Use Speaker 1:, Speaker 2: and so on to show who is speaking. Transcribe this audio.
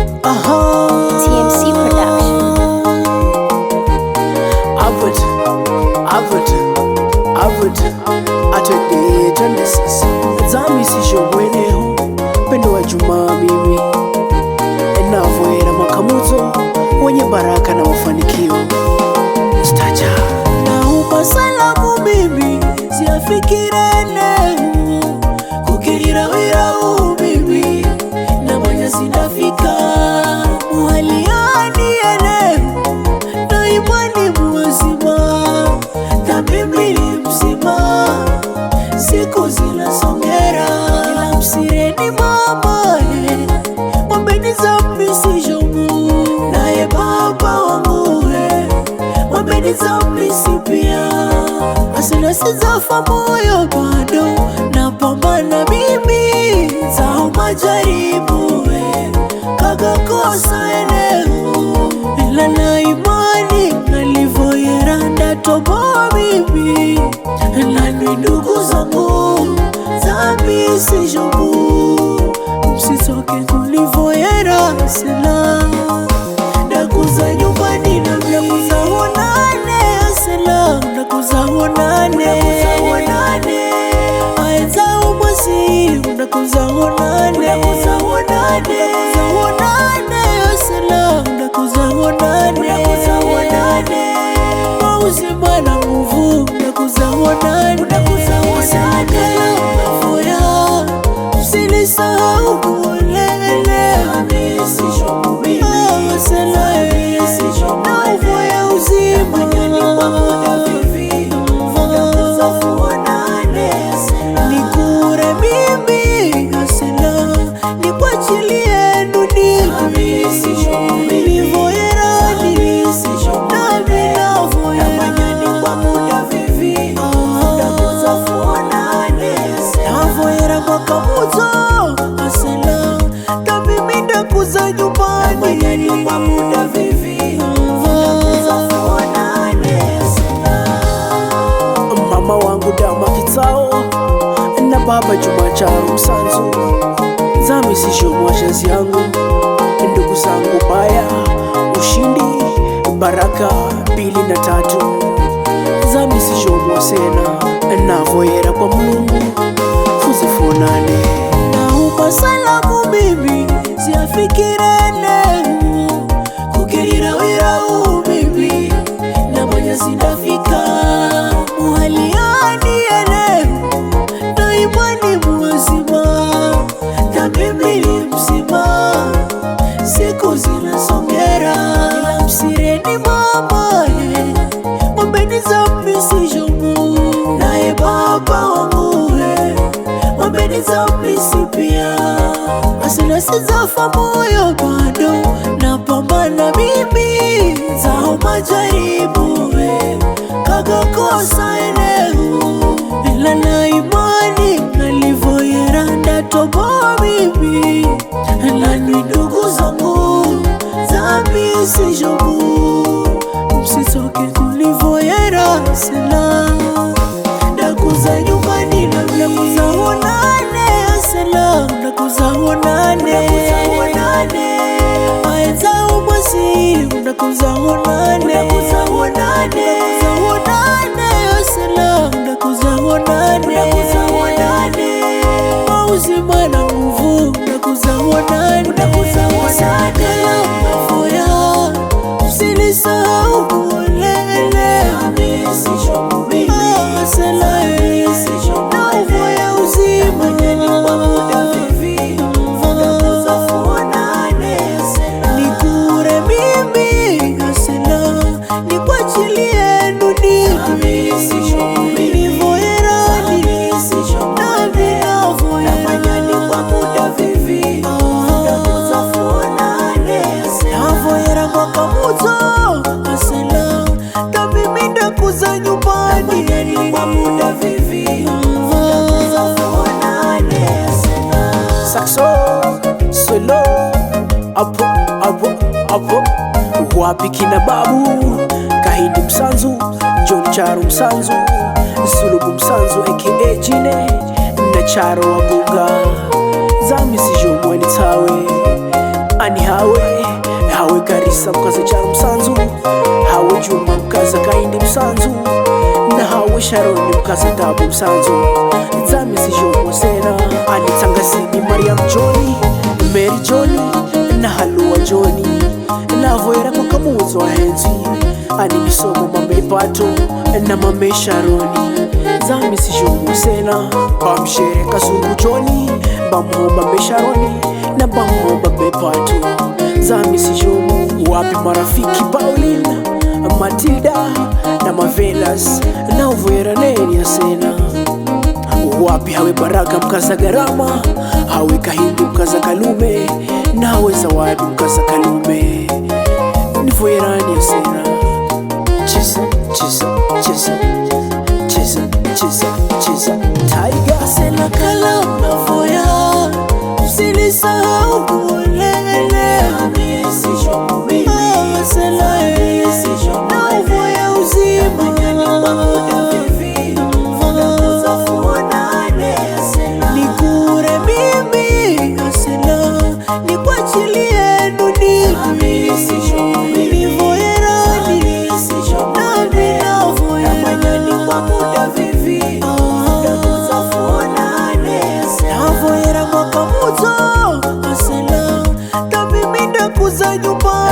Speaker 1: TMC Production.
Speaker 2: Avut atende tandis zami sisho mweneo pendo wa Juma mimi enavoera makamuzo wenye baraka na mafanikio staja na upa salamu mimi siafikirene kukirira wira mimi na mwenye sinafika muhaliani ene na imani muwazima na mimi mzima siku zinasongera ila msireni mama mwambeni zambi sijomu naye baba wangu mwambeni zambi sipia asina sizafa moyo bado napambana mimi zao majaribu kagakosa eneo ila na imani nalivoyera ndatoboa mimi nani ndugu zangu zambi sijomu msitoke kulivoyera sila ndakuza nyumbani na mnakuza honane sila ndakuza honane aeza umwasi ndakuza honane sila ndakuza honane mauzima na nguvu ndakuza honane foya usinisahau kuolele nauvoya uzima nikure mimi asela nikwachilie dunia nilivoyerani nami navoya navoyera mwakamuzo asela nami ndakuza nyumbani mama wangu Dama Kitao na baba Juma Charo Msanzu zami sishomu shazi yangu ndugu zangu Baya Ushindi Baraka 2 na 3 zami sishomu sena navoyera kwa Mungu fuzifonane na upa salamu mimi siafikirene kukirira wira mimi na mwenye sinafika muhaliani ene na imani muwazima na mimi mzima siku zinasongera ila msireni mama mwambeni zambi sijomu naye baba wangu mwambeni zambi sipia asina sizafa moyo bado napambana mimi zao majaribu kagakosa eneo ila na imani nalivoyera ndatoboa mimi nani ndugu zangu zambi sijomu msitoke kulivoyera sila ndakuza nyumbani na mnakuza honane sila ndakuza honane aeza umwasi ndakuza honane sila ndakuza honane mauzima na nguvu ndakuza honane foya usinisahau kuolele nauvoya uzima nikure mimi asela nikwachilie dunia nilivoyerani nami navoya navoyera mwakamuzo asela nami ndakuza nyumbani Saxo solo apo wapi kina babu Kahindi Msanzu John Charo Msanzu Sulubu Msanzu aka Jine na Charo Wabuga zami sijo mweni tawe ani hawe Karisa mkaza Charo Msanzu, hawe Juma mkaza Kahindi Msanzu, na hawe Sharoni mkaza Tabu Msanzu. Zami sijomo sena ani Tangasini Mariam Joni, Mary Joni na Halua Joni, na voera kwa Kamuzo wa Henzi ani Misomo Mame Pato na Mame Sharoni. Zami sijomo sena bamshere Kazungu Joni, bamhomba Mame Sharoni na bamhomba Mame Pato. Zami sijomo wapi marafiki Pauline, Matilda na Mavelas na voera neni ya sena. Wapi hawe Baraka mkaza Garama, hawe Kahindi mkaza Kalume, na hawe Zawadi mkaza Kalume. Nivoerani ya sena. Cheza, cheza, cheza, cheza, cheza, cheza Tiger
Speaker 1: Sela kala unavoya, usinisahau kuolele. Sijomo mimi, sela na uvoya uzima. Nikure mimi sela, nikuachilie dunia. Nivoerani na ninavoya kwa muda vivi. Navoera mwaka muto sela, na mimi ndakuza nyumba